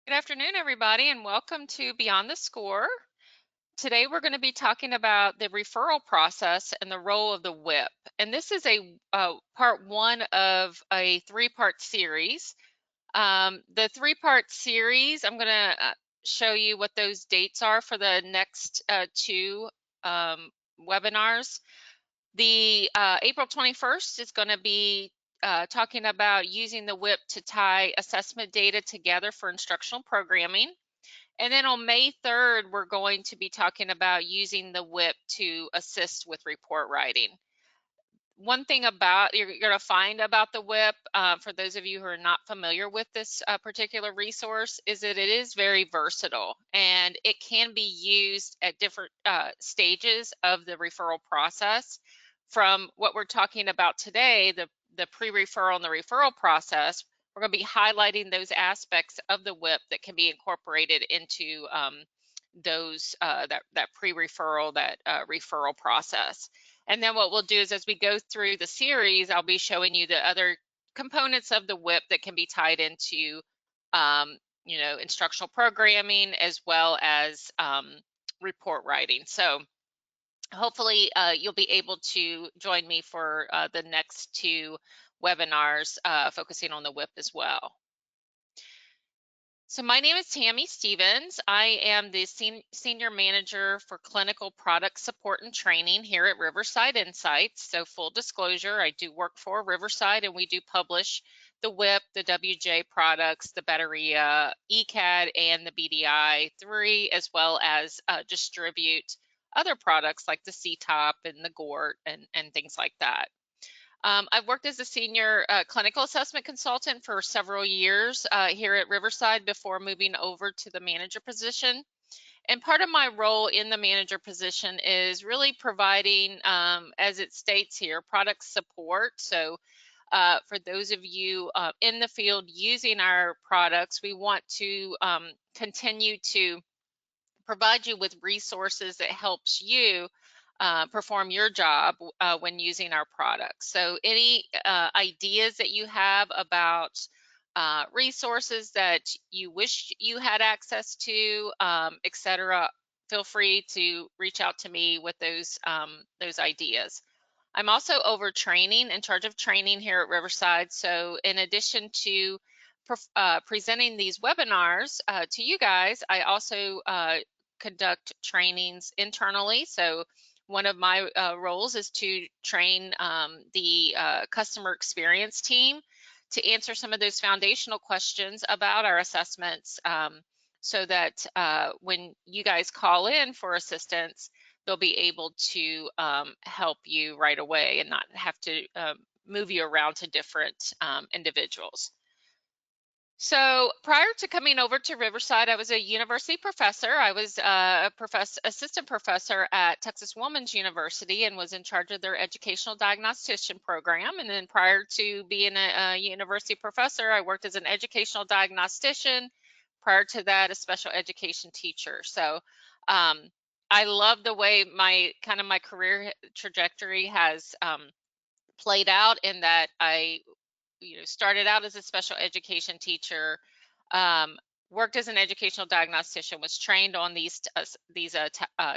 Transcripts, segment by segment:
Good afternoon, everybody, and welcome to Beyond the Score. Today, we're going to be talking about the referral process and the role of the WIIP. And this is a part one of a three-part series. The three-part series, I'm going to show you what those dates are for the next two webinars. The April 21st is going to be talking about using the WIIP to tie assessment data together for instructional programming. And then on May 3rd, we're going to be talking about using the WIIP to assist with report writing. One thing about you're going to find about the WIIP, for those of you who are not familiar with this particular resource, is that it is very versatile and it can be used at different stages of the referral process. From what we're talking about today, the pre-referral and the referral process, we're going to be highlighting those aspects of the WIIP that can be incorporated into that pre-referral, that referral process. And then what we'll do is as we go through the series, I'll be showing you the other components of the WIIP that can be tied into instructional programming as well as report writing. So hopefully you'll be able to join me for the next two webinars focusing on the WIIP as well. So my name is Tammy Stevens. I am the Senior Manager for Clinical Product Support and Training here at Riverside Insights. So full disclosure, I do work for Riverside and we do publish the WIIP, the WJ products, the Batteria, ECAD, and the BDI-3, as well as distribute other products like the CTOP and the GORT and things like that. I've worked as a senior clinical assessment consultant for several years here at Riverside before moving over to the manager position. And part of my role in the manager position is really providing, as it states here, product support. So for those of you in the field using our products, we want to continue to provide you with resources that helps you perform your job when using our products. So any ideas that you have about resources that you wish you had access to, etc., feel free to reach out to me with those ideas. I'm also in charge of training here at Riverside. So in addition to presenting these webinars to you guys, I also conduct trainings internally. So one of my roles is to train the customer experience team to answer some of those foundational questions about our assessments, so that when you guys call in for assistance, they'll be able to help you right away and not have to move you around to different individuals. So prior to coming over to Riverside, I was a university professor. I was a assistant professor at Texas Woman's University and was in charge of their educational diagnostician program. And then prior to being a university professor, I worked as an educational diagnostician. Prior to that, a special education teacher. So I love the way my career trajectory has played out, in that I started out as a special education teacher, worked as an educational diagnostician, was trained on these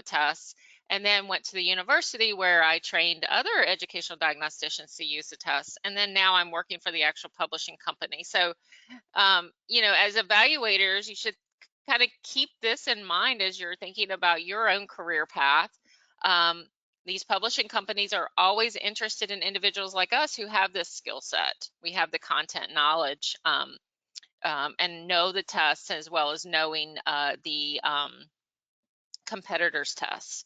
tests, and then went to the university where I trained other educational diagnosticians to use the tests. And then now I'm working for the actual publishing company. So, as evaluators, you should kind of keep this in mind as you're thinking about your own career path. These publishing companies are always interested in individuals like us who have this skill set. We have the content knowledge and know the tests, as well as knowing the competitors' tests.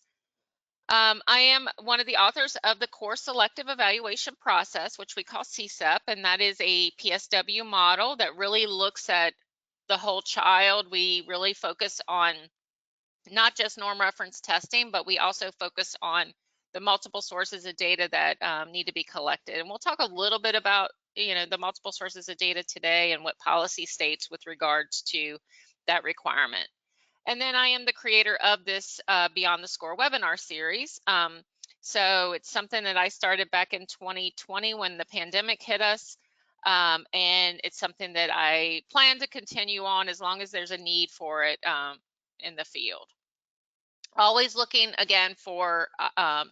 I am one of the authors of the Core Selective Evaluation Process, which we call CSEP, and that is a PSW model that really looks at the whole child. We really focus on not just norm reference testing, but we also focus on the multiple sources of data that need to be collected. And we'll talk a little bit about the multiple sources of data today and what policy states with regards to that requirement. And then I am the creator of this Beyond the Score webinar series. So it's something that I started back in 2020 when the pandemic hit us. and it's something that I plan to continue on as long as there's a need for it in the field. Always looking again for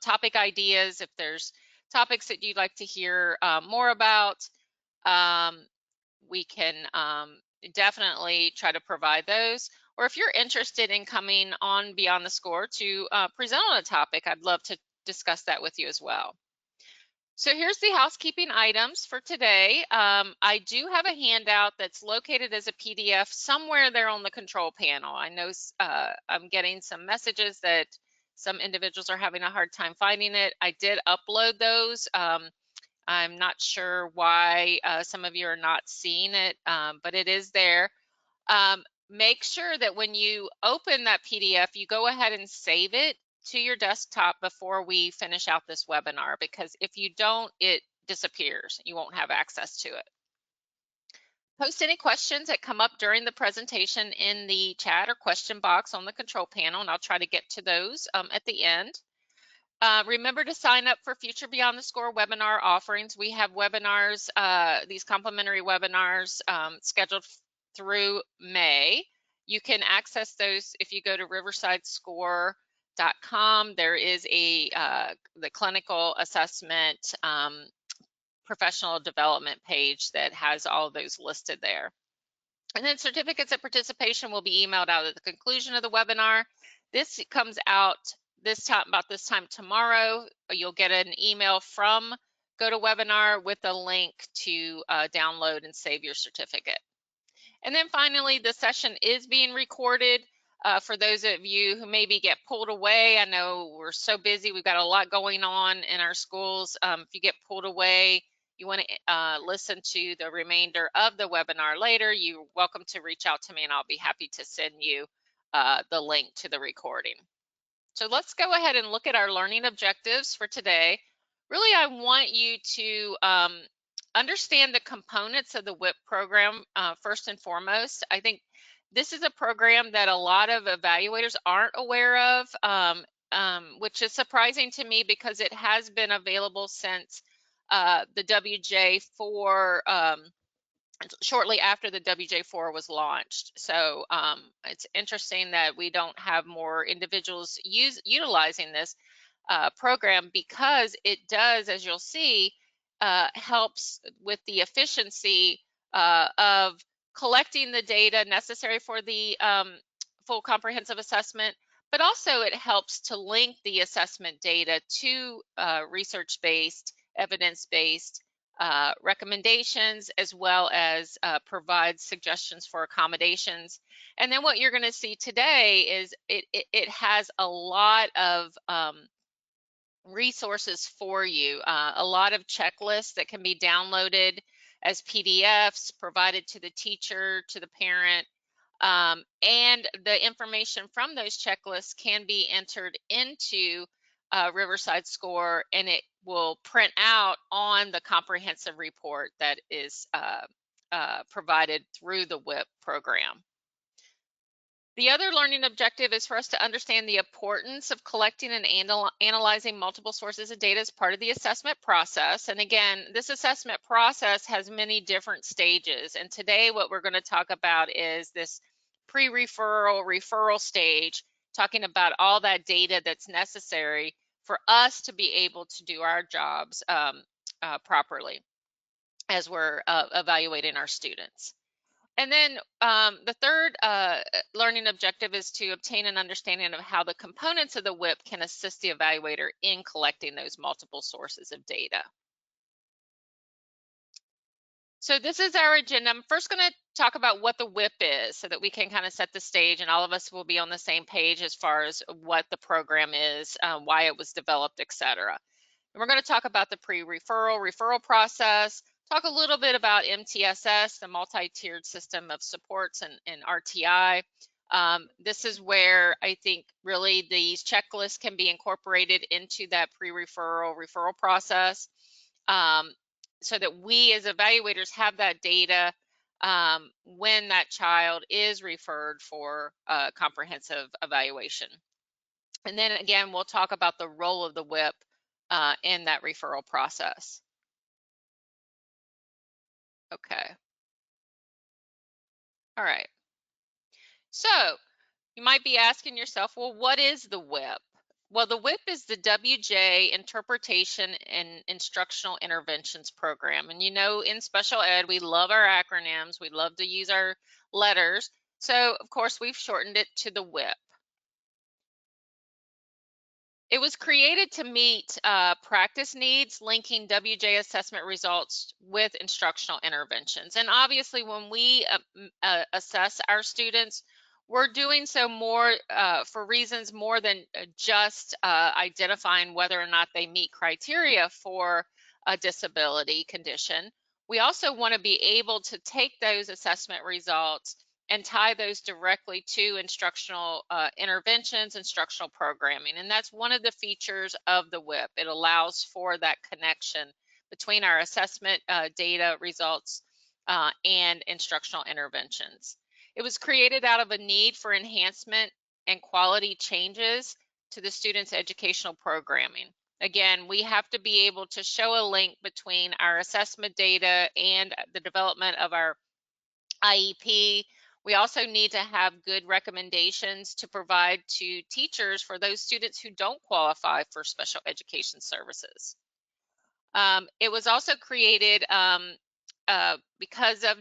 topic ideas. If there's topics that you'd like to hear more about, we can definitely try to provide those. Or if you're interested in coming on Beyond the Score to present on a topic, I'd love to discuss that with you as well. So here's the housekeeping items for today. I do have a handout that's located as a PDF somewhere there on the control panel. I know I'm getting some messages that some individuals are having a hard time finding it. I did upload those. I'm not sure why some of you are not seeing it, but it is there. Make sure that when you open that PDF, you go ahead and save it to your desktop before we finish out this webinar, because if you don't, it disappears. You won't have access to it. Post any questions that come up during the presentation in the chat or question box on the control panel, and I'll try to get to those at the end. Remember to sign up for future Beyond the Score webinar offerings. We have webinars, these complimentary webinars scheduled through May. You can access those if you go to riversidescore.com. There is the clinical assessment professional development page that has all of those listed there. And then certificates of participation will be emailed out at the conclusion of the webinar. This comes out about this time tomorrow. You'll get an email from GoToWebinar with a link to download and save your certificate. And then finally, the session is being recorded. For those of you who maybe get pulled away, I know we're so busy, we've got a lot going on in our schools. If you get pulled away, you want to listen to the remainder of the webinar later, you're welcome to reach out to me and I'll be happy to send you the link to the recording. So let's go ahead and look at our learning objectives for today. Really, I want you to understand the components of the WIIIP program first and foremost. I think this is a program that a lot of evaluators aren't aware of, which is surprising to me because it has been available since the WJ4, shortly after the WJ4 was launched. So it's interesting that we don't have more individuals utilizing this program, because it does, as you'll see, helps with the efficiency of collecting the data necessary for the full comprehensive assessment, but also it helps to link the assessment data to research-based, evidence-based recommendations, as well as provide suggestions for accommodations. And then what you're going to see today is it has a lot of resources for you, a lot of checklists that can be downloaded as PDFs, provided to the teacher, to the parent, and the information from those checklists can be entered into Riverside Score, and it will print out on the comprehensive report that is provided through the WIIIP program. The other learning objective is for us to understand the importance of collecting and analyzing multiple sources of data as part of the assessment process. And again, this assessment process has many different stages. And today what we're going to talk about is this pre-referral, referral stage, talking about all that data that's necessary for us to be able to do our jobs properly as we're evaluating our students. And then the third learning objective is to obtain an understanding of how the components of the WIIIP can assist the evaluator in collecting those multiple sources of data. So this is our agenda. I'm first going to talk about what the WIIIP is so that we can kind of set the stage and all of us will be on the same page as far as what the program is, why it was developed, etc. And we're going to talk about the referral process, talk a little bit about MTSS, the multi-tiered system of supports, and RTI. This is where I think really these checklists can be incorporated into that referral process, so that we as evaluators have that data when that child is referred for comprehensive evaluation. And then again, we'll talk about the role of the WIIIP in that referral process. Okay. All right. So you might be asking yourself, well, what is the WIIP? Well, the WIIP is the WJ Interpretation and Instructional Interventions Program. And you know, in special ed, we love our acronyms. We love to use our letters. So, of course, we've shortened it to the WIIP. It was created to meet practice needs, linking WJ assessment results with instructional interventions. And obviously, when we assess our students, we're doing so more for reasons more than just identifying whether or not they meet criteria for a disability condition. We also want to be able to take those assessment results and tie those directly to instructional interventions, instructional programming. And that's one of the features of the WIIP. It allows for that connection between our assessment data results and instructional interventions. It was created out of a need for enhancement and quality changes to the students' educational programming. Again, we have to be able to show a link between our assessment data and the development of our IEP. We also need to have good recommendations to provide to teachers for those students who don't qualify for special education services. It was also created because of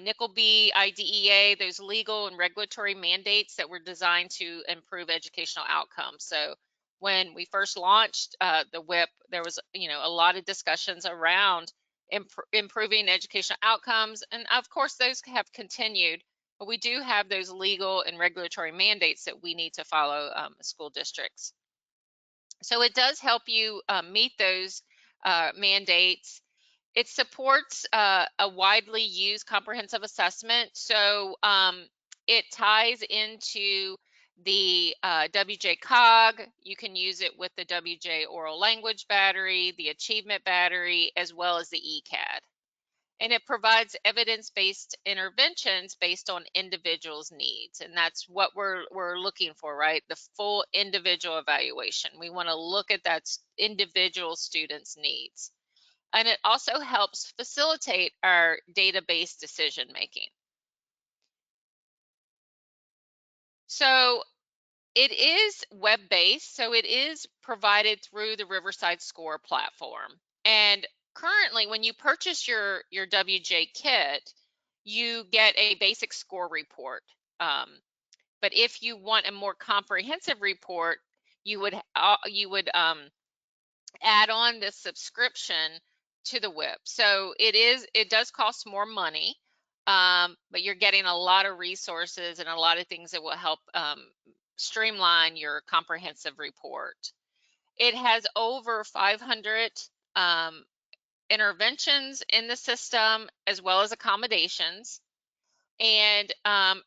Nickleby IDEA, those legal and regulatory mandates that were designed to improve educational outcomes. So when we first launched the WIIP, there was a lot of discussions around improving educational outcomes, and of course those have continued, but we do have those legal and regulatory mandates that we need to follow school districts. So it does help you meet those mandates. It supports a widely used comprehensive assessment. So it ties into the WJ COG. You can use it with the WJ Oral Language Battery, the Achievement Battery, as well as the ECAD. And it provides evidence-based interventions based on individuals' needs. And that's what we're looking for, right? The full individual evaluation. We want to look at that individual student's needs. And it also helps facilitate our data-based decision making. So it is web-based, so it is provided through the Riverside Score platform. And currently, when you purchase your WJ kit, you get a basic score report. But if you want a more comprehensive report, you would add on this subscription to the WIIP. So it does cost more money, but you're getting a lot of resources and a lot of things that will help streamline your comprehensive report. It has over 500 interventions in the system, as well as accommodations. And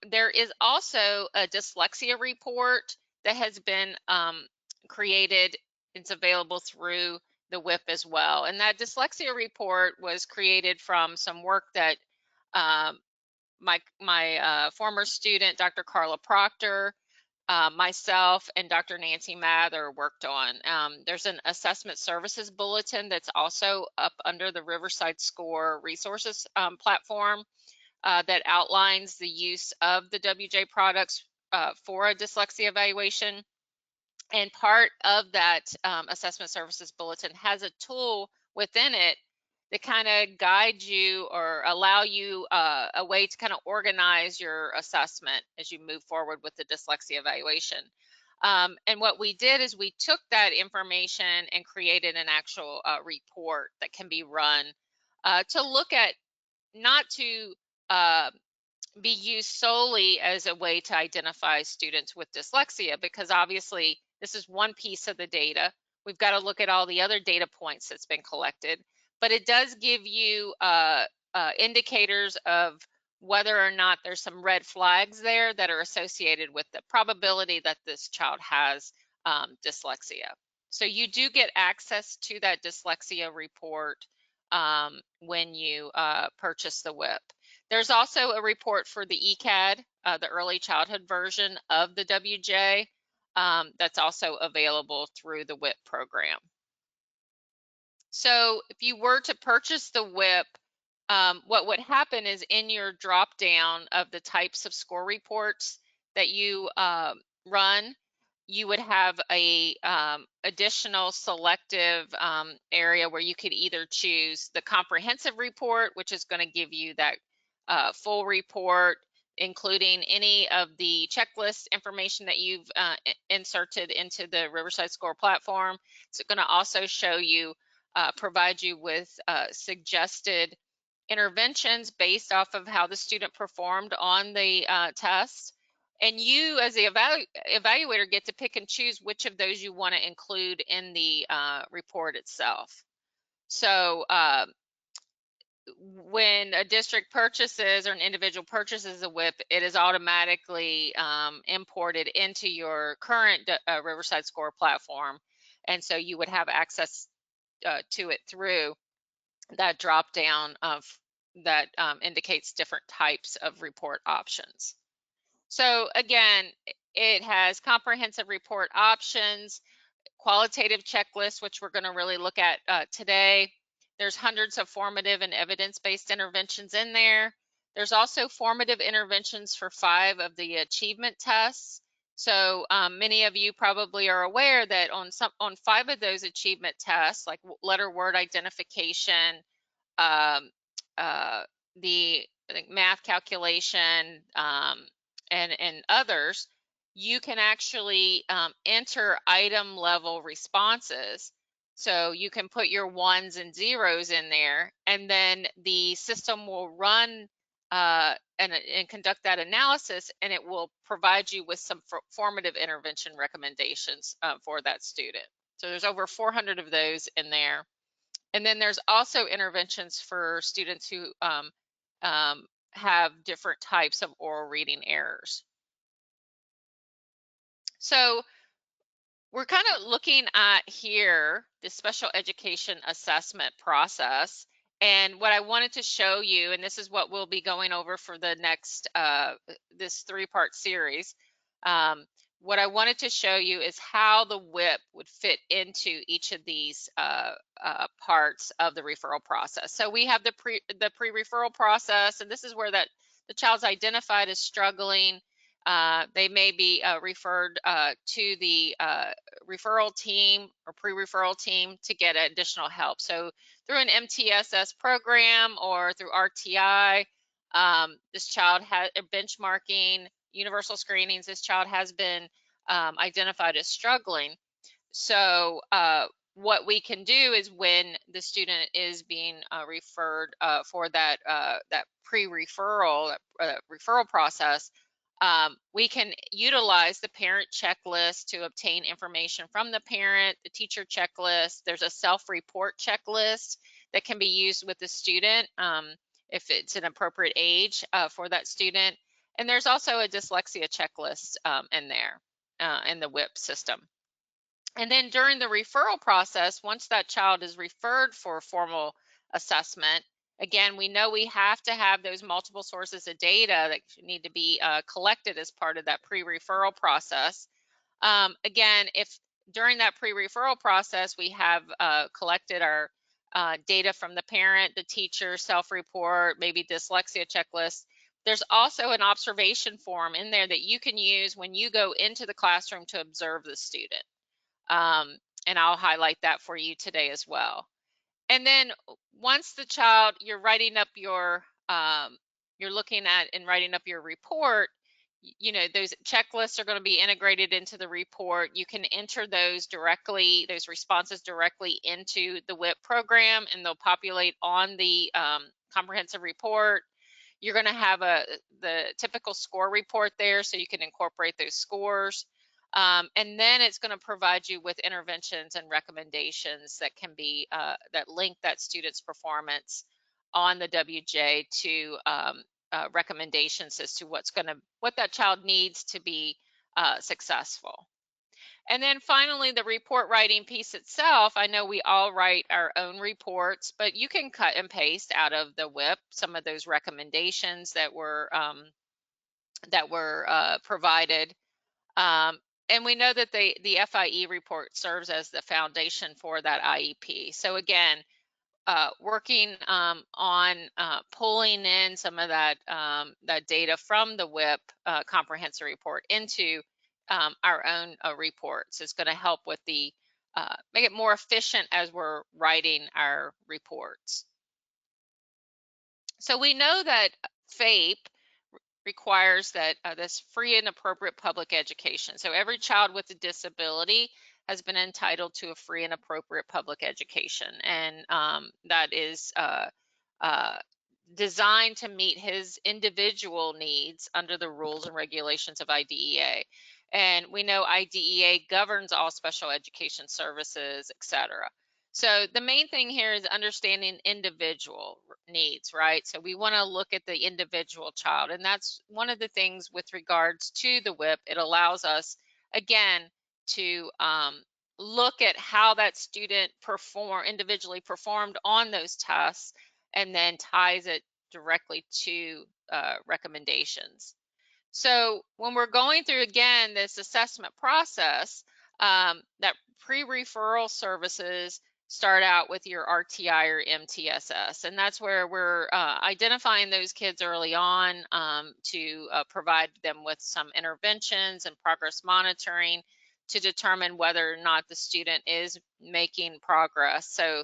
there is also a dyslexia report that has been created. It's available through the WIIP as well. And that dyslexia report was created from some work that my former student, Dr. Carla Proctor, myself, and Dr. Nancy Mather worked on. There's an assessment services bulletin that's also up under the Riverside Score resources platform that outlines the use of the WJ products for a dyslexia evaluation. And part of that assessment services bulletin has a tool within it that kind of guide you or allow you a way to kind of organize your assessment as you move forward with the dyslexia evaluation. And what we did is we took that information and created an actual report that can be run to look at, not to be used solely as a way to identify students with dyslexia, because obviously this is one piece of the data. We've got to look at all the other data points that's been collected, but it does give you indicators of whether or not there's some red flags there that are associated with the probability that this child has dyslexia. So you do get access to that dyslexia report when you purchase the WIIP. There's also a report for the ECAD, the early childhood version of the WJ, that's also available through the WIIP program. So if you were to purchase the WIIP, what would happen is in your drop down of the types of score reports that you run, you would have a additional selective area where you could either choose the comprehensive report, which is going to give you that full report, including any of the checklist information that you've inserted into the Riverside Score platform. It's going to also show you, provide you with suggested interventions based off of how the student performed on the test. And you, as the evaluator, get to pick and choose which of those you want to include in the report itself. So when a district purchases or an individual purchases a WIIIP, it is automatically imported into your current Riverside Score platform. And so you would have access to it through that drop down of that indicates different types of report options. So again, it has comprehensive report options, qualitative checklists, which we're going to really look at today. There's hundreds of formative and evidence-based interventions in there. There's also formative interventions for 5 of the achievement tests. So many of you probably are aware that on 5 of those achievement tests, like letter word identification, the math calculation, and others, you can actually enter item level responses. So you can put your 1s and 0s in there, and then the system will run and conduct that analysis, and it will provide you with some formative intervention recommendations for that student. So there's over 400 of those in there. And then there's also interventions for students who have different types of oral reading errors. So we're kind of looking at here the special education assessment process. And what I wanted to show you, and this is what we'll be going over for the next, this 3-part series, what I wanted to show you is how the WIIIP would fit into each of these parts of the referral process. So we have the pre-referral process, and this is where that the child's identified as struggling. They may be referred to the referral team or pre-referral team to get additional help. So through an MTSS program or through RTI, this child had benchmarking, universal screenings, this child has been identified as struggling. So what we can do is when the student is being referred for that pre-referral referral process, we can utilize the parent checklist to obtain information from the parent, the teacher checklist. There's a self-report checklist that can be used with the student if it's an appropriate age for that student. And there's also a dyslexia checklist in there in the WIIIP system. And then during the referral process, once that child is referred for formal assessment, again, we know we have to have those multiple sources of data that need to be collected as part of that pre-referral process. Again, if during that pre-referral process we have collected our data from the parent, the teacher, self-report, maybe dyslexia checklist, there's also an observation form in there that you can use when you go into the classroom to observe the student. And I'll highlight that for you today as well. And then once the child, you're writing up your, you're looking at and writing up your report, you know, those checklists are going to be integrated into the report. You can enter those directly, those responses directly into the WIIIP program, and they'll populate on the comprehensive report. You're going to have the typical score report there, so you can incorporate those scores. And then it's going to provide you with interventions and recommendations that can be that link that student's performance on the WJ to recommendations as to what that child needs to be successful. And then finally, the report writing piece itself. I know we all write our own reports, but you can cut and paste out of the WIIIP some of those recommendations that were provided. And we know that the FIE report serves as the foundation for that IEP. So again, working on pulling in some of that data from the WIIIP comprehensive report into our own reports. It's going to help with the make it more efficient as we're writing our reports. So we know that FAPE requires that this free and appropriate public education. So every child with a disability has been entitled to a free and appropriate public education, and that is designed to meet his individual needs under the rules and regulations of IDEA. And we know IDEA governs all special education services, etc. So the main thing here is understanding individual needs, right? So we want to look at the individual child, and that's one of the things with regards to the WIIIP. It allows us, again, to look at how that student individually performed on those tests, and then ties it directly to recommendations. So when we're going through, again, this assessment process, that pre-referral services start out with your RTI or MTSS, and that's where we're identifying those kids early on to provide them with some interventions and progress monitoring to determine whether or not the student is making progress. So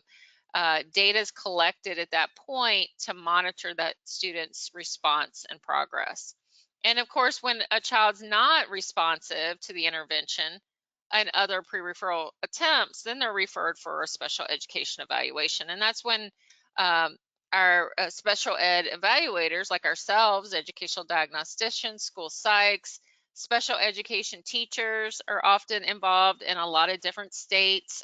data is collected at that point to monitor that student's response and progress. And of course, when a child's not responsive to the intervention and other pre-referral attempts, then they're referred for a special education evaluation. And that's when our special ed evaluators like ourselves, educational diagnosticians, school psychs, special education teachers are often involved in a lot of different states,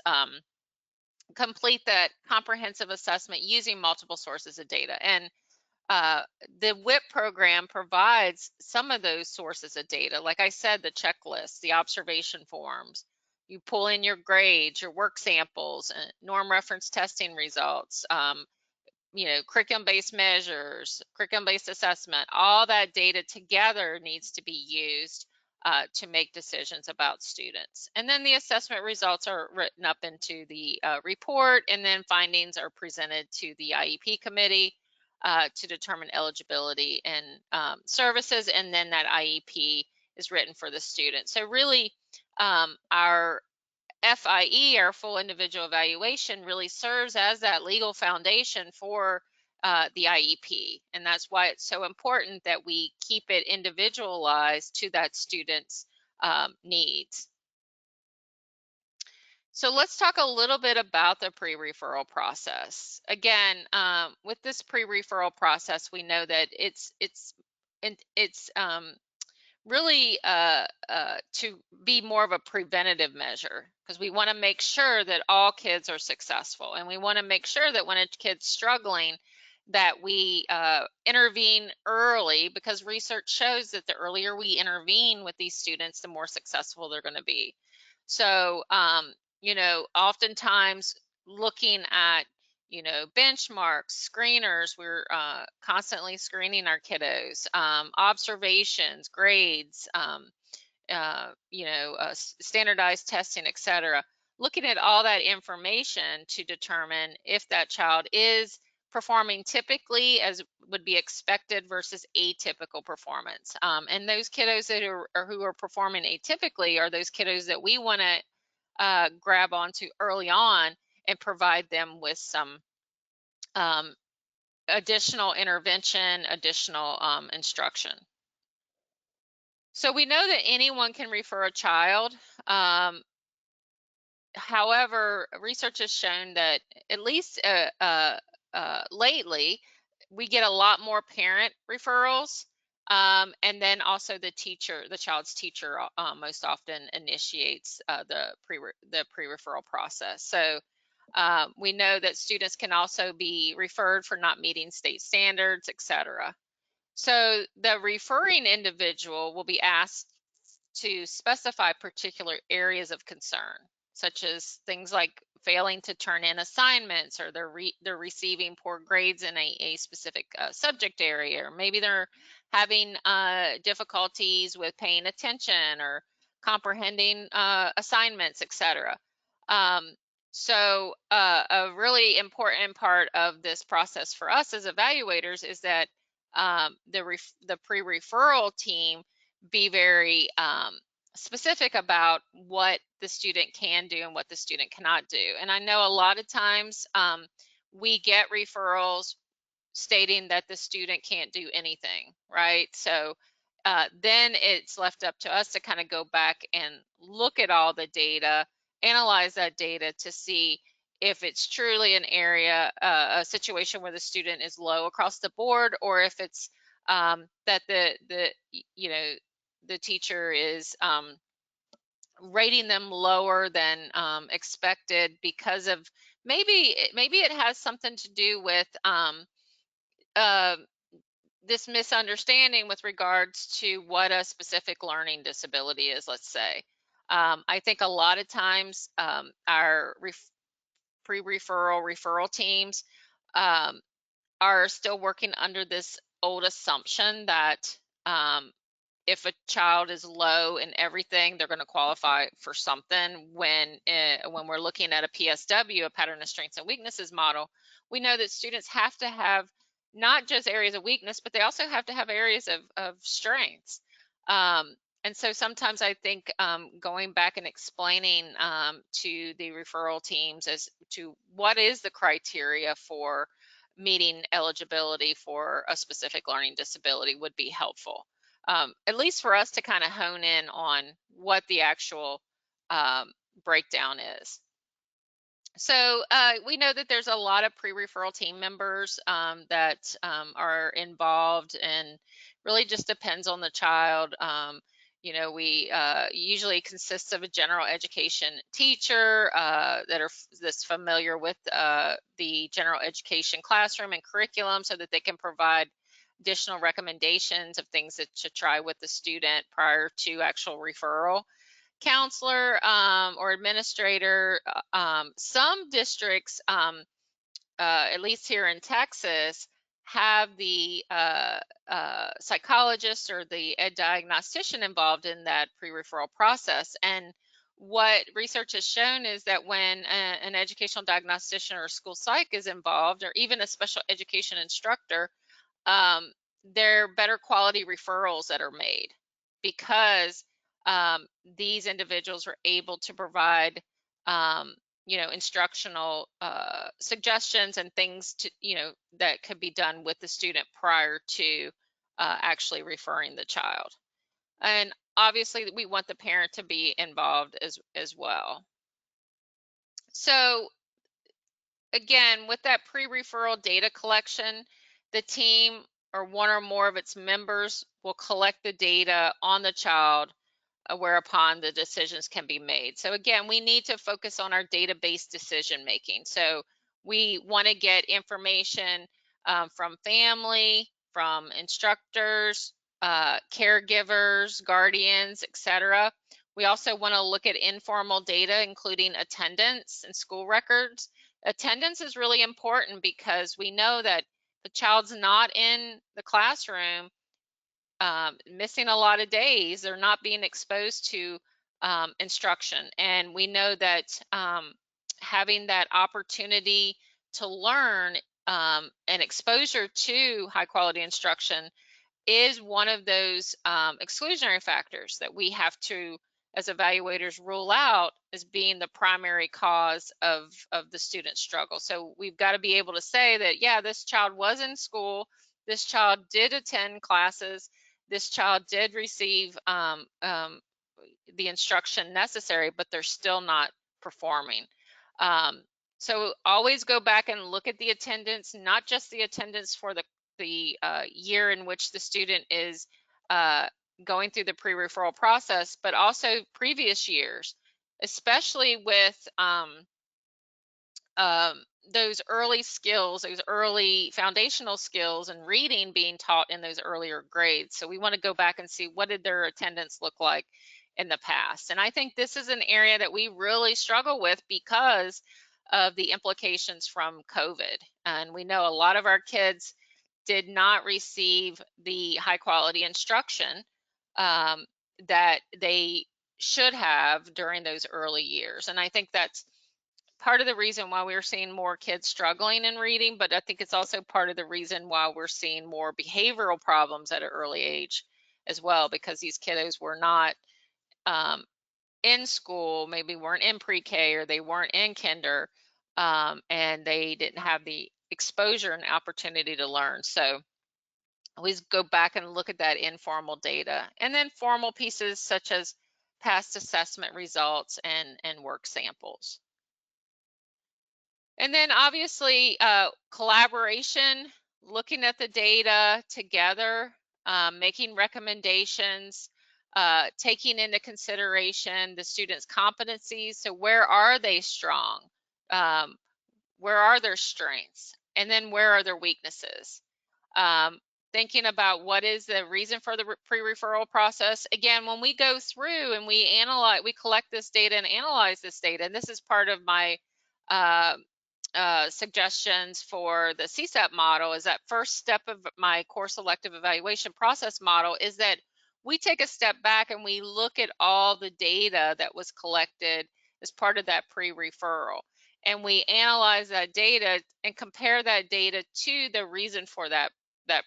complete that comprehensive assessment using multiple sources of data. And the WIIIP program provides some of those sources of data. Like I said, the checklists, the observation forms, you pull in your grades, your work samples, norm reference testing results, curriculum-based measures, curriculum-based assessment. All that data together needs to be used to make decisions about students. And then the assessment results are written up into the report, and then findings are presented to the IEP committee to determine eligibility and services, and then that IEP is written for the student. So really, our FIE, our full individual evaluation, really serves as that legal foundation for the IEP. And that's why it's so important that we keep it individualized to that student's needs. So let's talk a little bit about the pre-referral process. Again, with this pre-referral process, we know that it's really to be more of a preventative measure, because we want to make sure that all kids are successful, and we want to make sure that when a kid's struggling, that we intervene early, because research shows that the earlier we intervene with these students, the more successful they're going to be. So, oftentimes looking at benchmarks, screeners, we're constantly screening our kiddos, observations, grades, standardized testing, etc. Looking at all that information to determine if that child is performing typically as would be expected versus atypical performance. And those kiddos that who are performing atypically are those kiddos that we want to grab onto early on and provide them with some additional intervention, additional instruction. So we know that anyone can refer a child. However, research has shown that at least lately, we get a lot more parent referrals, and then also the child's teacher most often initiates the pre-referral process. So we know that students can also be referred for not meeting state standards, etc. So the referring individual will be asked to specify particular areas of concern, such as things like failing to turn in assignments, or they're receiving poor grades in a specific subject area, or maybe they're having difficulties with paying attention or comprehending assignments, etc. So a really important part of this process for us as evaluators is that the pre-referral team be very specific about what the student can do and what the student cannot do. And I know a lot of times we get referrals stating that the student can't do anything, right? So then it's left up to us to kind of go back and look at all the data, analyze that data to see if it's truly an area, a situation where the student is low across the board, or if it's that you know the teacher is rating them lower than expected because of maybe it has something to do with uh, this misunderstanding with regards to what a specific learning disability is, let's say. I think a lot of times our pre-referral referral teams um, are still working under this old assumption that um, if a child is low in everything, they're going to qualify for something. When we're looking at a PSW, a pattern of strengths and weaknesses model, we know that students have to have not just areas of weakness, but they also have to have areas of strengths. Um, and so sometimes I think going back and explaining to the referral teams as to what is the criteria for meeting eligibility for a specific learning disability would be helpful, at least for us to kind of hone in on what the actual breakdown is. So we know that there's a lot of pre-referral team members that are involved, and really just depends on the child. You know, we usually consists of a general education teacher that's familiar with the general education classroom and curriculum, so that they can provide additional recommendations of things that to try with the student prior to actual referral. Counselor or administrator. Some districts, at least here in Texas, have the psychologist or the ed diagnostician involved in that pre-referral process. And what research has shown is that when an educational diagnostician or a school psych is involved, or even a special education instructor, um, they're better quality referrals that are made, because these individuals are able to provide um, instructional suggestions and things to that could be done with the student prior to actually referring the child. And obviously we want the parent to be involved as well. So again, with that pre-referral data collection, the team or one or more of its members will collect the data on the child, whereupon the decisions can be made. So again, we need to focus on our database decision making. So we want to get information from family, from instructors, caregivers, guardians, etc. We also want to look at informal data, including attendance and school records. Attendance is really important because we know that the child's not in the classroom, missing a lot of days, they're not being exposed to instruction. And we know that having that opportunity to learn and exposure to high quality instruction is one of those exclusionary factors that we have to, as evaluators, rule out as being the primary cause of the student struggle. So we've got to be able to say that, yeah, this child was in school, this child did attend classes, this child did receive the instruction necessary, but they're still not performing. So always go back and look at the attendance, not just the attendance for the year in which the student is going through the pre-referral process, but also previous years, especially with those early skills, those early foundational skills and reading being taught in those earlier grades. So we want to go back and see what did their attendance look like in the past. And I think this is an area that we really struggle with because of the implications from COVID. And we know a lot of our kids did not receive the high quality instruction that they should have during those early years. And I think that's part of the reason why we're seeing more kids struggling in reading, but I think it's also part of the reason why we're seeing more behavioral problems at an early age as well, because these kiddos were not in school, maybe weren't in pre-K or they weren't in kinder, and they didn't have the exposure and opportunity to learn. So always go back and look at that informal data, and then formal pieces such as past assessment results and work samples. And then obviously collaboration, looking at the data together, making recommendations, taking into consideration the students' competencies. So where are they strong? Where are their strengths? And then where are their weaknesses? Thinking about what is the reason for the pre-referral process. Again, when we go through and we analyze, we collect this data and analyze this data, and this is part of my suggestions for the CSEP model, is that first step of my course selective evaluation process model is that we take a step back and we look at all the data that was collected as part of that pre-referral. And we analyze that data and compare that data to the reason for that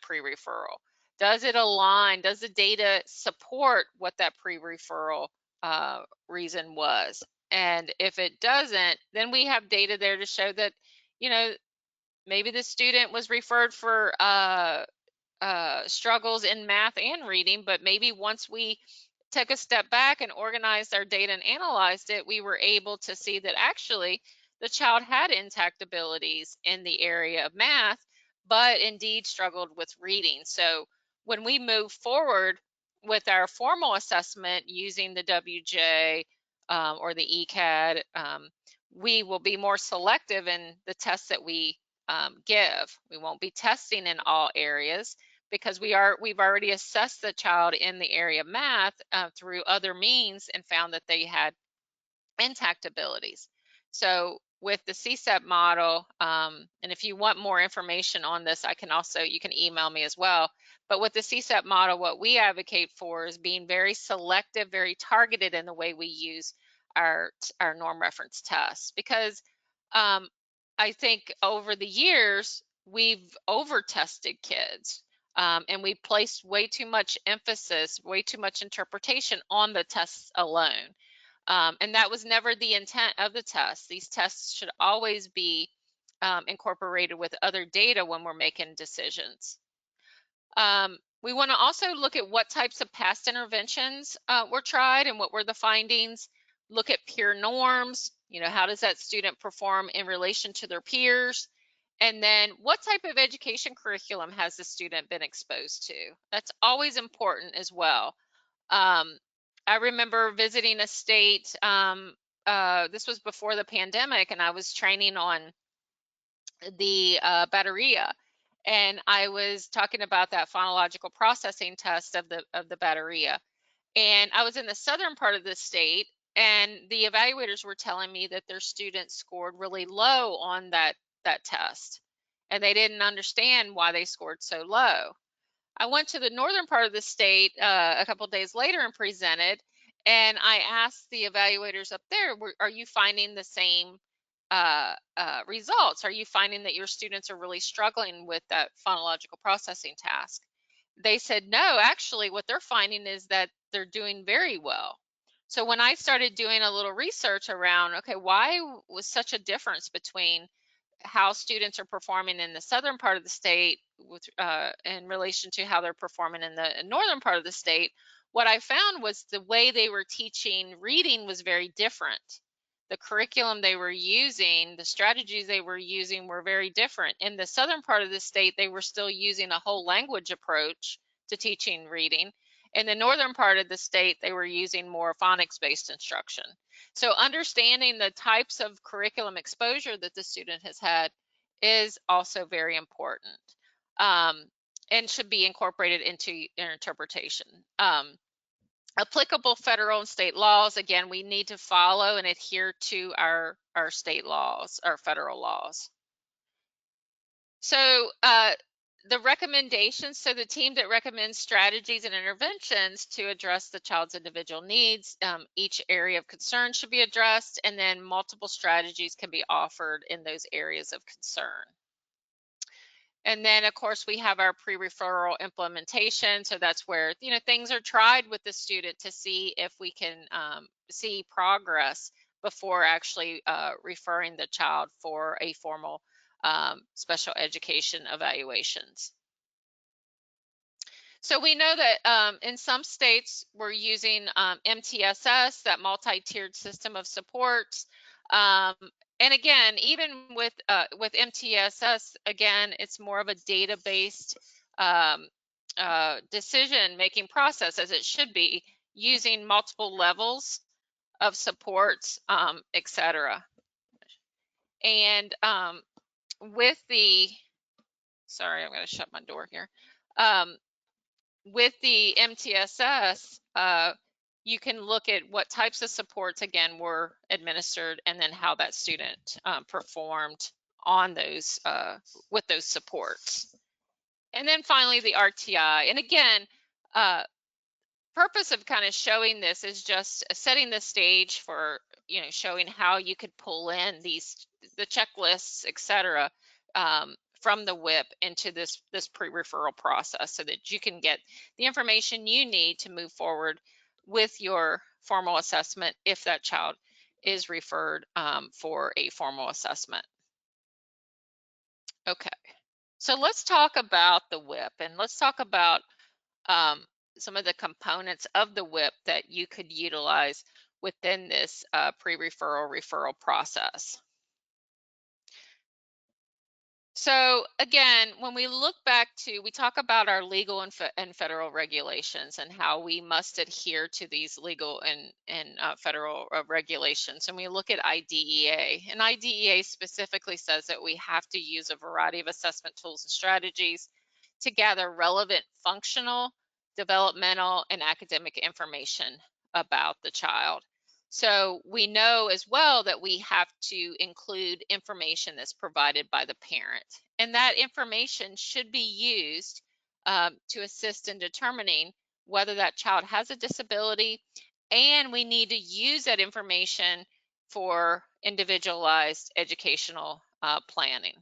pre-referral. Does it align? Does the data support what that pre-referral reason was? And if it doesn't, then we have data there to show that, you know, maybe the student was referred for struggles in math and reading, but maybe once we took a step back and organized our data and analyzed it, we were able to see that actually the child had intact abilities in the area of math, but indeed struggled with reading. So when we move forward with our formal assessment using the WJ or the ECAD, we will be more selective in the tests that we give. We won't be testing in all areas because we've already assessed the child in the area of math through other means and found that they had intact abilities. So with the CSEP model, and if you want more information on this, you can email me as well. But with the CSEP model, what we advocate for is being very selective, very targeted in the way we use our norm reference tests, because I think over the years we've over tested kids. And we placed way too much emphasis, way too much interpretation on the tests alone. And that was never the intent of the test. These tests should always be incorporated with other data when we're making decisions. We want to also look at what types of past interventions were tried and what were the findings. Look at peer norms. How does that student perform in relation to their peers? And then what type of education curriculum has the student been exposed to? That's always important as well. I remember visiting a state, this was before the pandemic, and I was training on the batteria. And I was talking about that phonological processing test of the batteria. And I was in the southern part of the state, and the evaluators were telling me that their students scored really low on that test. And they didn't understand why they scored so low. I went to the northern part of the state a couple of days later and presented, and I asked the evaluators up there, are you finding the same results? Are you finding that your students are really struggling with that phonological processing task? They said, no, actually what they're finding is that they're doing very well. So when I started doing a little research around, okay, why was such a difference between how students are performing in the southern part of the state with in relation to how they're performing in the northern part of the state, what I found was the way they were teaching reading was very different. The curriculum they were using, the strategies they were using were very different. In the southern part of the state, they were still using a whole language approach to teaching reading. In the northern part of the state, they were using more phonics-based instruction. So understanding the types of curriculum exposure that the student has had is also very important, and should be incorporated into interpretation. Applicable federal and state laws, again, we need to follow and adhere to our state laws, our federal laws. So the recommendations, so the team that recommends strategies and interventions to address the child's individual needs, each area of concern should be addressed, and then multiple strategies can be offered in those areas of concern. And then, of course, we have our pre-referral implementation. So that's where, things are tried with the student to see if we can see progress before actually referring the child for a formal special education evaluations. So we know that in some states we're using MTSS, that multi-tiered system of supports. And again, even with MTSS, again, it's more of a data-based decision-making process, as it should be, using multiple levels of supports, etc. And with the, sorry, I'm going to shut my door here. With the MTSS, you can look at what types of supports, again, were administered, and then how that student performed on those with those supports. And then finally, the RTI. And again, purpose of kind of showing this is just setting the stage for, showing how you could pull in the checklists, etc., from the WIIIP into this pre-referral process, so that you can get the information you need to move forward with your formal assessment if that child is referred for a formal assessment. Okay, so let's talk about the WIIIP, and let's talk about some of the components of the WIIIP that you could utilize within this pre-referral process. So again, when we look back to, we talk about our legal and federal regulations and how we must adhere to these legal and federal regulations. And we look at IDEA, and IDEA specifically says that we have to use a variety of assessment tools and strategies to gather relevant functional, developmental, and academic information about the child. So we know as well that we have to include information that's provided by the parent, and that information should be used to assist in determining whether that child has a disability, and we need to use that information for individualized educational planning.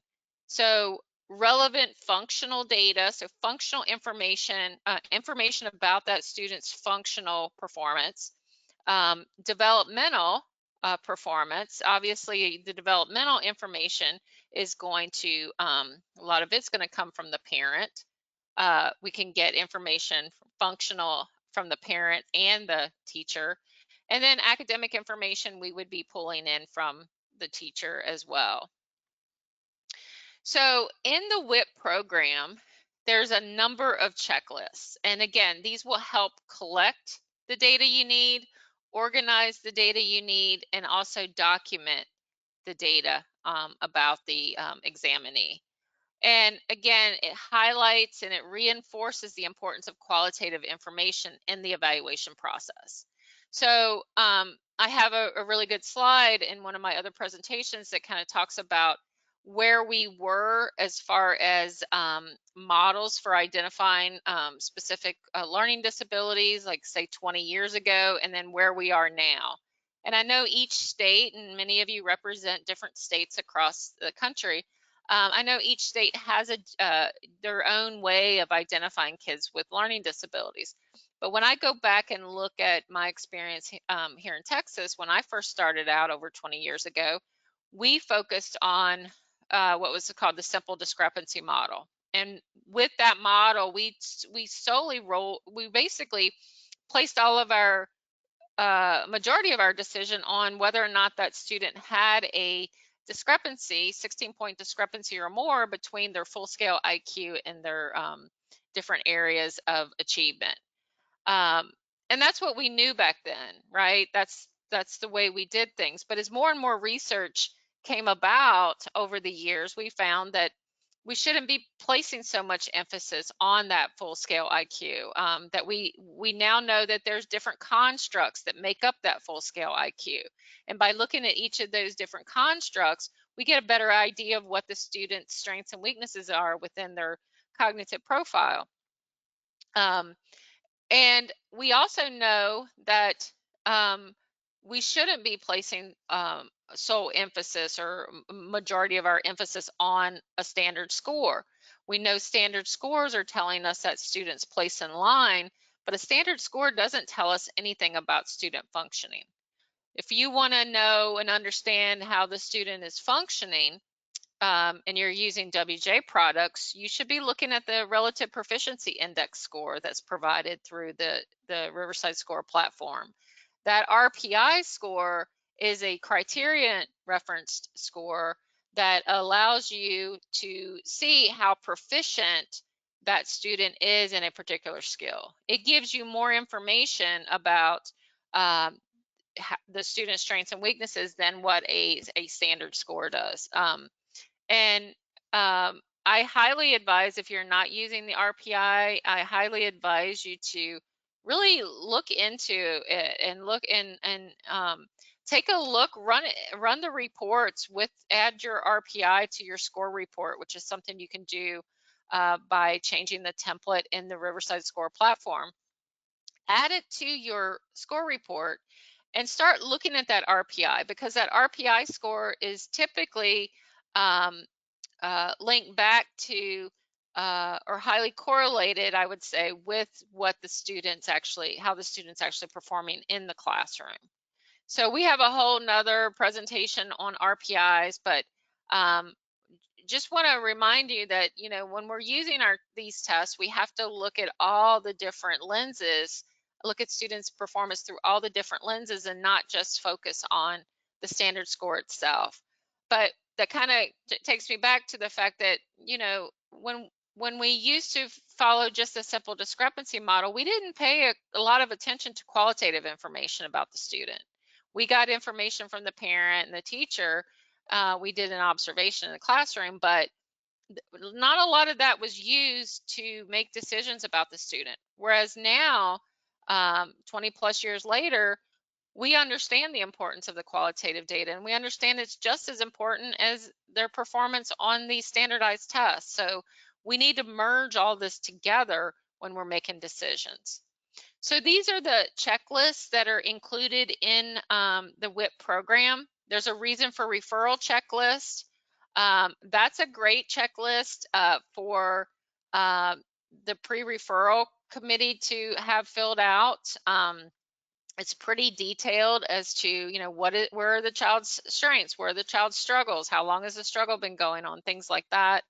So relevant functional data, so functional information, information about that student's functional performance. Developmental performance, obviously the developmental information is going to, a lot of it's going to come from the parent. We can get information functional from the parent and the teacher. And then academic information we would be pulling in from the teacher as well. So in the WIIIP program, there's a number of checklists. And again, these will help collect the data you need, organize the data you need, and also document the data about the examinee. And again, it highlights and it reinforces the importance of qualitative information in the evaluation process. So I have a really good slide in one of my other presentations that kind of talks about where we were as far as models for identifying specific learning disabilities, like say 20 years ago, and then where we are now. And I know each state, and many of you represent different states across the country, I know each state has their own way of identifying kids with learning disabilities. But when I go back and look at my experience here in Texas, when I first started out over 20 years ago, we focused on what was called the simple discrepancy model. And with that model, we basically placed all of our majority of our decision on whether or not that student had a discrepancy, 16-point discrepancy or more, between their full scale IQ and their different areas of achievement. And that's what we knew back then, right? That's the way we did things. But as more and more research came about over the years, we found that we shouldn't be placing so much emphasis on that full scale IQ, that we now know that there's different constructs that make up that full scale IQ. And by looking at each of those different constructs, we get a better idea of what the student's strengths and weaknesses are within their cognitive profile. And we also know that we shouldn't be placing sole emphasis or majority of our emphasis on a standard score. We know standard scores are telling us that students place in line, but a standard score doesn't tell us anything about student functioning. If you want to know and understand how the student is functioning, and you're using WJ products, you should be looking at the Relative Proficiency Index score that's provided through the Riverside Score platform. That RPI score is a criterion referenced score that allows you to see how proficient that student is in a particular skill. It gives you more information about the student's strengths and weaknesses than what a standard score does. And I highly advise, if you're not using the RPI, I highly advise you to really look into it and look and take a look, run the reports add your RPI to your score report, which is something you can do by changing the template in the Riverside Score platform. Add it to your score report and start looking at that RPI, because that RPI score is typically linked back to or highly correlated, I would say, with what the students actually, how the students actually performing in the classroom. So we have a whole nother presentation on RPIs, but just want to remind you that, you know, when we're using these tests, we have to look at all the different lenses, look at students' performance through all the different lenses, and not just focus on the standard score itself. But that kind of takes me back to the fact that, you know, when we used to follow just a simple discrepancy model, we didn't pay a lot of attention to qualitative information about the student. We got information from the parent and the teacher. We did an observation in the classroom, but not a lot of that was used to make decisions about the student. Whereas now, 20 plus years later, we understand the importance of the qualitative data, and we understand it's just as important as their performance on these standardized tests. So we need to merge all this together when we're making decisions. So these are the checklists that are included in the WIIIP program. There's a reason for referral checklist. That's a great checklist for the pre-referral committee to have filled out. It's pretty detailed as to, you know, where are the child's strengths, where are the child's struggles, how long has the struggle been going on, things like that.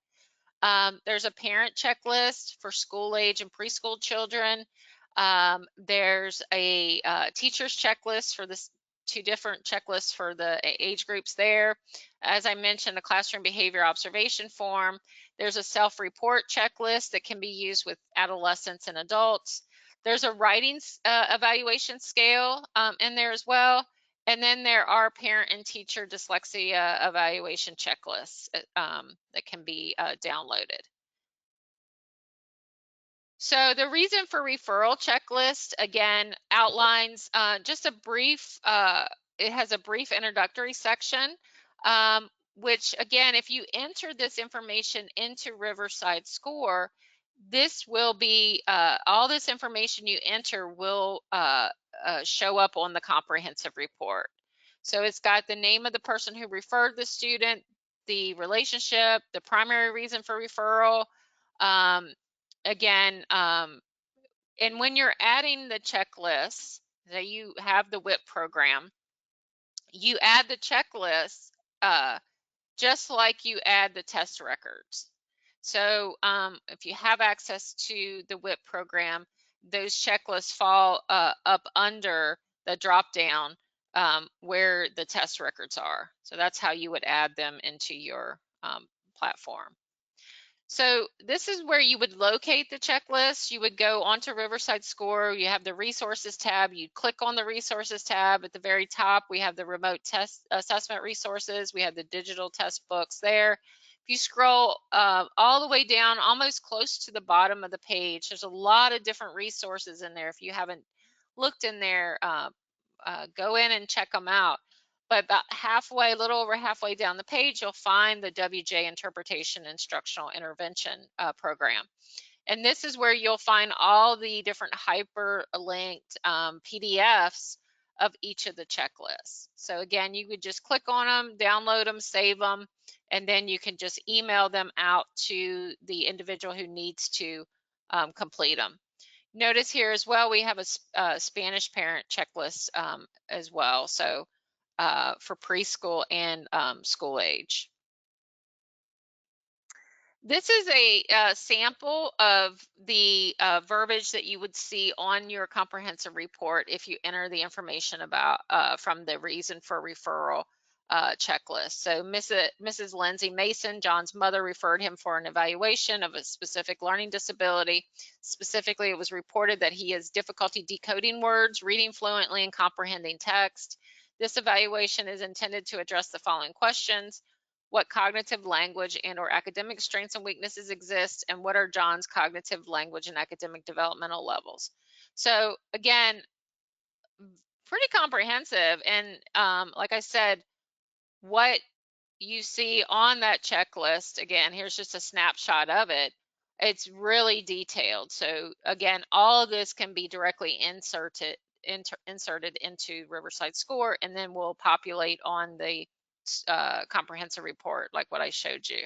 There's a parent checklist for school age and preschool children. There's a teacher's checklist for this, two different checklists for the age groups there. As I mentioned, the classroom behavior observation form. There's a self-report checklist that can be used with adolescents and adults. There's a writing evaluation scale in there as well. And then there are parent and teacher dyslexia evaluation checklists that can be downloaded. So the reason for referral checklist, again, outlines just a brief, it has a brief introductory section, which again, if you enter this information into Riverside Score, this will be, all this information you enter will show up on the comprehensive report. So it's got the name of the person who referred the student, the relationship, the primary reason for referral, again, and when you're adding the checklist, that you have the WIIIP program, you add the checklist just like you add the test records. So if you have access to the WIIIP program, those checklists fall up under the drop down where the test records are. So that's how you would add them into your platform. So this is where you would locate the checklist. You would go onto Riverside Score. You have the resources tab. You click on the resources tab. At the very top, we have the remote test assessment resources. We have the digital test books there. If you scroll all the way down, almost close to the bottom of the page, there's a lot of different resources in there. If you haven't looked in there, go in and check them out. But about halfway, a little over halfway down the page, you'll find the WJ Interpretation Instructional Intervention program. And this is where you'll find all the different hyperlinked PDFs of each of the checklists. So again, you would just click on them, download them, save them, and then you can just email them out to the individual who needs to complete them. Notice here as well, we have a Spanish parent checklist as well, so for preschool and school age. This is a sample of the verbiage that you would see on your comprehensive report if you enter the information about from the reason for referral checklist. So Mrs. Lindsay Mason, John's mother, referred him for an evaluation of a specific learning disability. Specifically, it was reported that he has difficulty decoding words, reading fluently, and comprehending text. This evaluation is intended to address the following questions: what cognitive, language, and/or academic strengths and weaknesses exist, and what are John's cognitive, language, and academic developmental levels? So again, pretty comprehensive. And like I said, what you see on that checklist, again, here's just a snapshot of it. It's really detailed. So again, all of this can be directly inserted into Riverside Score, and then we'll populate on the comprehensive report like what I showed you.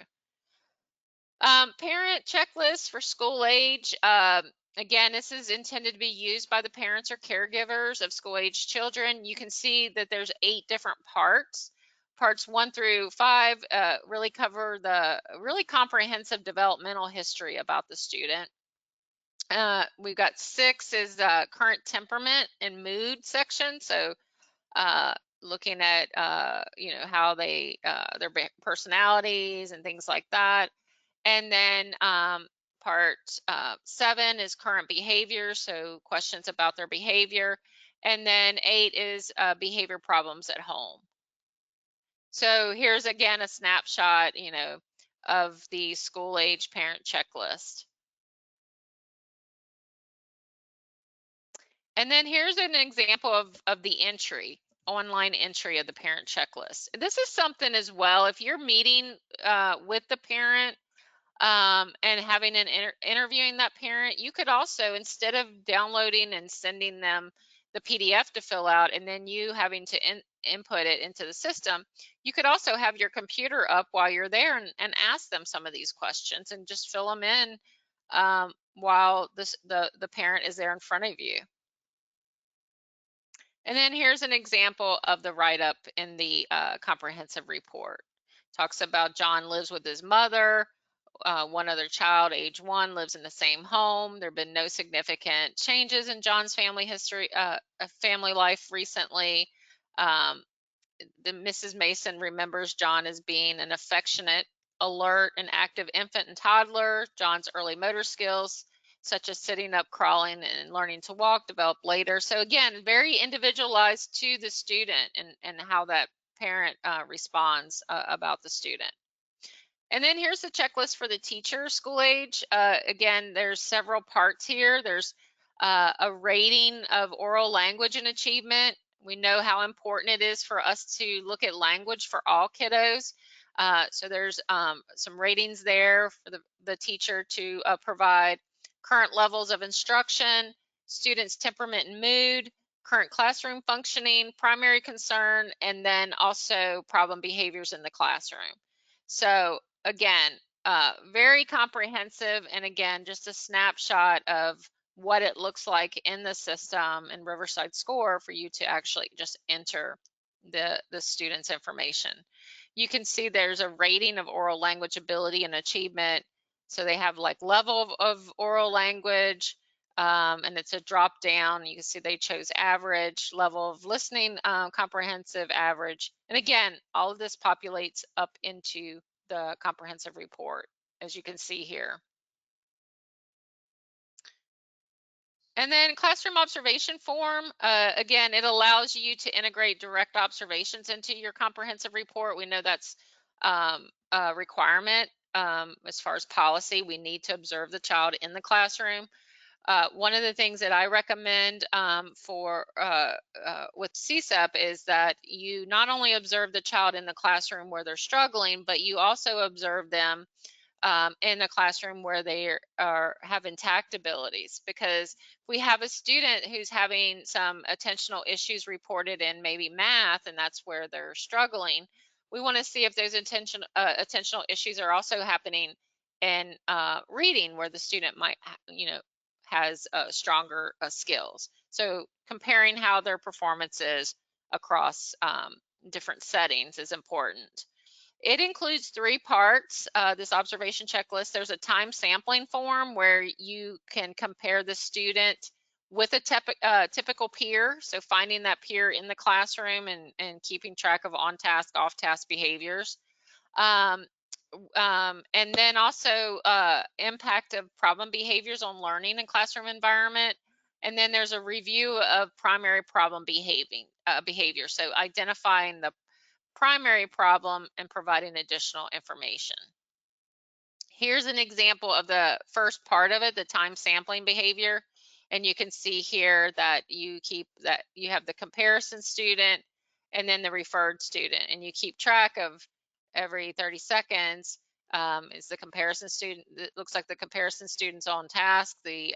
Parent checklist for school age. Again, this is intended to be used by the parents or caregivers of school age children. You can see that there's 8 different parts. Parts 1 through 5 really cover the really comprehensive developmental history about the student. We've got 6 is current temperament and mood section. So looking at you know, how they their personalities and things like that. And then part 7 is current behavior, so questions about their behavior. And then 8 is behavior problems at home. So here's again a snapshot, you know, of the school age parent checklist. And then here's an example of the entry, online entry of the parent checklist. This is something as well, if you're meeting with the parent and having an interviewing that parent, you could also, instead of downloading and sending them the PDF to fill out and then you having to input it into the system, you could also have your computer up while you're there and ask them some of these questions and just fill them in while the parent is there in front of you. And then here's an example of the write-up in the comprehensive report. Talks about John lives with his mother. One other child, age 1, lives in the same home. There have been no significant changes in John's family history, family life recently. The Mrs. Mason remembers John as being an affectionate, alert, and active infant and toddler. John's early motor skills, such as sitting up, crawling, and learning to walk, developed later. So again, very individualized to the student and how that parent responds about the student. And then here's the checklist for the teacher school age. Again, there's several parts here. There's a rating of oral language and achievement. We know how important it is for us to look at language for all kiddos. So there's some ratings there for the teacher to provide: current levels of instruction, students' temperament and mood, current classroom functioning, primary concern, and then also problem behaviors in the classroom. So again, very comprehensive, and again, just a snapshot of what it looks like in the system in Riverside Score for you to actually just enter the student's information. You can see there's a rating of oral language ability and achievement. So they have like level of oral language, and it's a drop down. You can see they chose average, level of listening, comprehensive, average. And again, all of this populates up into the comprehensive report, as you can see here. And then classroom observation form, again, it allows you to integrate direct observations into your comprehensive report. We know that's a requirement as far as policy. We need to observe the child in the classroom. One of the things that I recommend with CSEP is that you not only observe the child in the classroom where they're struggling, but you also observe them in the classroom where they have intact abilities. Because if we have a student who's having some attentional issues reported in maybe math, and that's where they're struggling, we want to see if those attentional issues are also happening in reading, where the student might, has stronger skills. So comparing how their performance is across different settings is important. It includes 3 parts, this observation checklist. There's a time sampling form where you can compare the student with a typical peer, so finding that peer in the classroom and keeping track of on-task, off-task behaviors. And then also impact of problem behaviors on learning and classroom environment. And then there's a review of primary problem behavior. So identifying the primary problem and providing additional information. Here's an example of the first part of it, the time sampling behavior. And you can see here that you have the comparison student and then the referred student, and you keep track of every 30 seconds is the comparison student. It looks like the comparison student's on task, the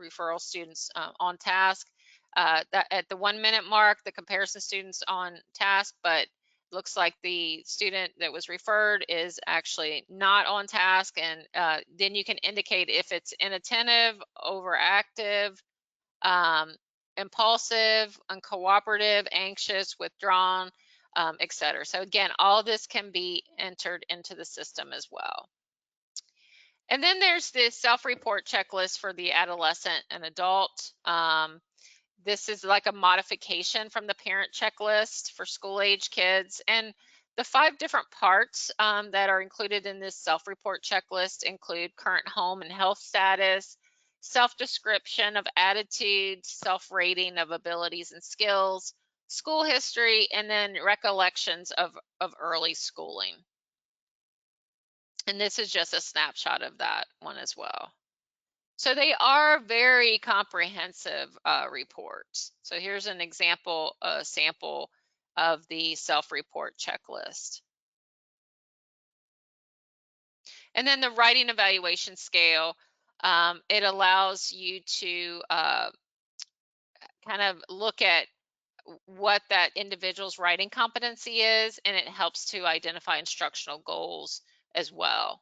referral student's on task. That at the 1 minute mark, the comparison student's on task, but looks like the student that was referred is actually not on task, and then you can indicate if it's inattentive, overactive, impulsive, uncooperative, anxious, withdrawn, etc. So again, all this can be entered into the system as well. And then there's this self-report checklist for the adolescent and adult. This is like a modification from the parent checklist for school-age kids. And the 5 different parts that are included in this self-report checklist include current home and health status, self-description of attitudes, self-rating of abilities and skills, school history, and then recollections of early schooling. And this is just a snapshot of that one as well. So they are very comprehensive reports. So here's an example, a sample of the self-report checklist. And then the writing evaluation scale, it allows you to kind of look at what that individual's writing competency is, and it helps to identify instructional goals as well.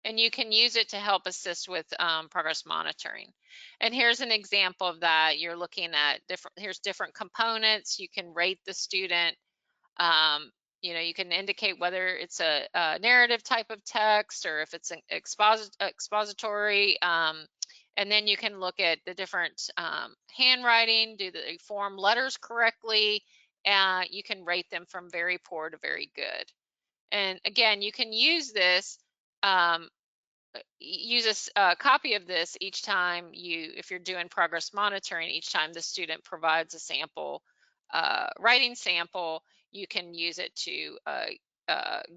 And you can use it to help assist with progress monitoring. And here's an example of that. You're looking at here's different components. You can rate the student. You can indicate whether it's a narrative type of text or if it's an expository. And then you can look at the different handwriting, do they form letters correctly? You can rate them from very poor to very good. And again, you can use this use a copy of this each time if you're doing progress monitoring, each time the student provides a sample, writing sample, you can use it to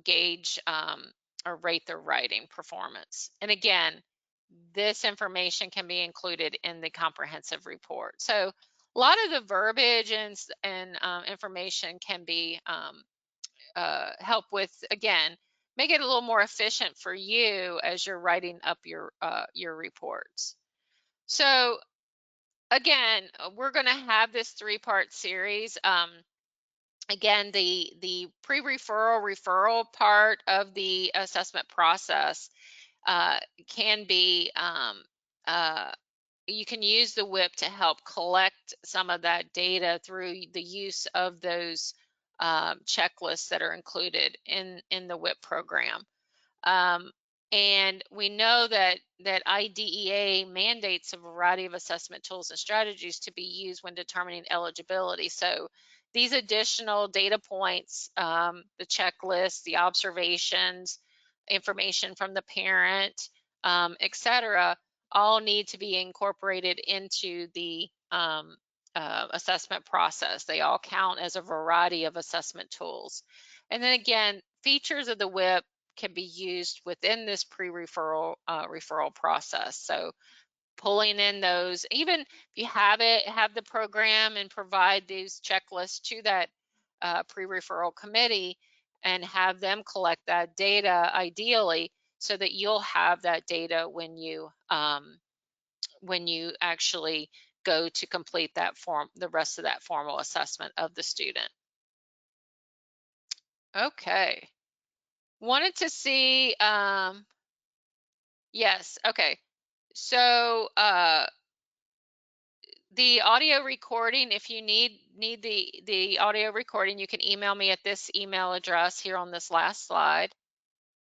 gauge or rate their writing performance. And again, this information can be included in the comprehensive report. So a lot of the verbiage and information can be help with, again, make it a little more efficient for you as you're writing up your reports. So again, we're going to have this 3-part series. Again, the referral part of the assessment process can be, you can use the WIIIP to help collect some of that data through the use of those checklists that are included in the WIIIP program. And we know that IDEA mandates a variety of assessment tools and strategies to be used when determining eligibility. So these additional data points, the checklist, the observations, information from the parent, etc., all need to be incorporated into the assessment process. They all count as a variety of assessment tools. And then again, features of the WIIIP can be used within this pre-referral referral process. So pulling in those, even if you have the program and provide these checklists to that pre-referral committee and have them collect that data ideally, so that you'll have that data when you actually go to complete that the rest of that formal assessment of the student. Okay. Wanted to see, yes, okay. So the audio recording, if you need the audio recording, you can email me at this email address here on this last slide.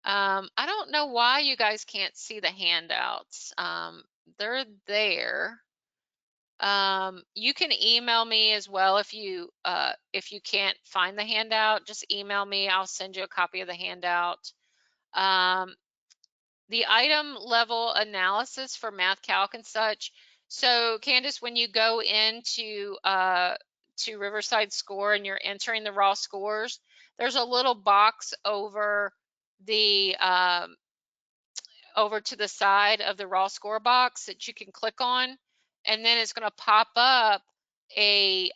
I don't know why you guys can't see the handouts. They're there. You can email me as well if you can't find the handout. Just email me. I'll send you a copy of the handout. The item level analysis for math, calc, and such. So Candace, when you go into to Riverside Score and you're entering the raw scores, there's a little box over the over to the side of the raw score box that you can click on, and then it's going to pop up a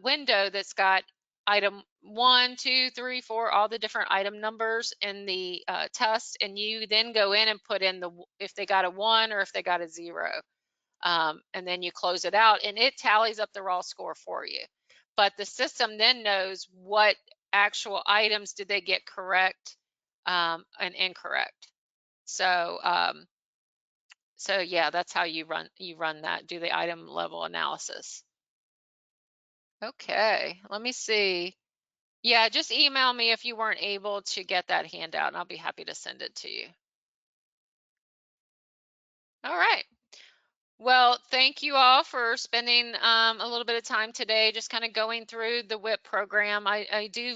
window that's got item 1, 2, 3, 4, all the different item numbers in the test, and you then go in and put in if they got a 1 or if they got a 0, and then you close it out, and it tallies up the raw score for you. But the system then knows what actual items did they get correct and incorrect. So so yeah, that's how you run that, do the item level analysis. Okay, let me see. Yeah, just email me if you weren't able to get that handout, and I'll be happy to send it to you. All right. Well, thank you all for spending a little bit of time today just kind of going through the WIIP program. I do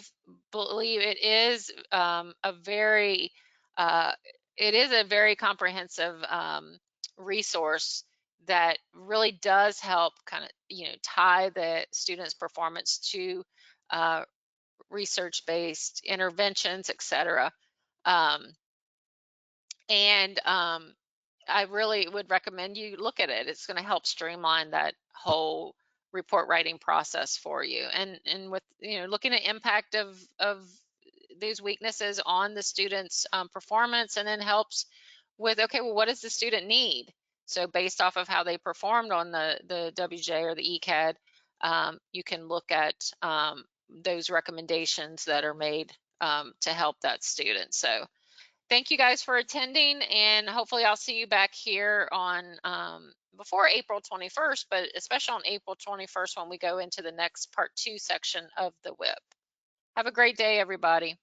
believe it is a very comprehensive resource that really does help kind of tie the students' performance to research-based interventions, etc. I really would recommend you look at it. It's going to help streamline that whole report writing process for you. And with looking at impact of these weaknesses on the student's performance, and then helps with, okay, well, what does the student need? So based off of how they performed on the WJ or the ECAD, you can look at those recommendations that are made to help that student. So thank you guys for attending, and hopefully I'll see you back here on before April 21st, but especially on April 21st when we go into the next part 2 section of the WIIP. Have a great day, everybody.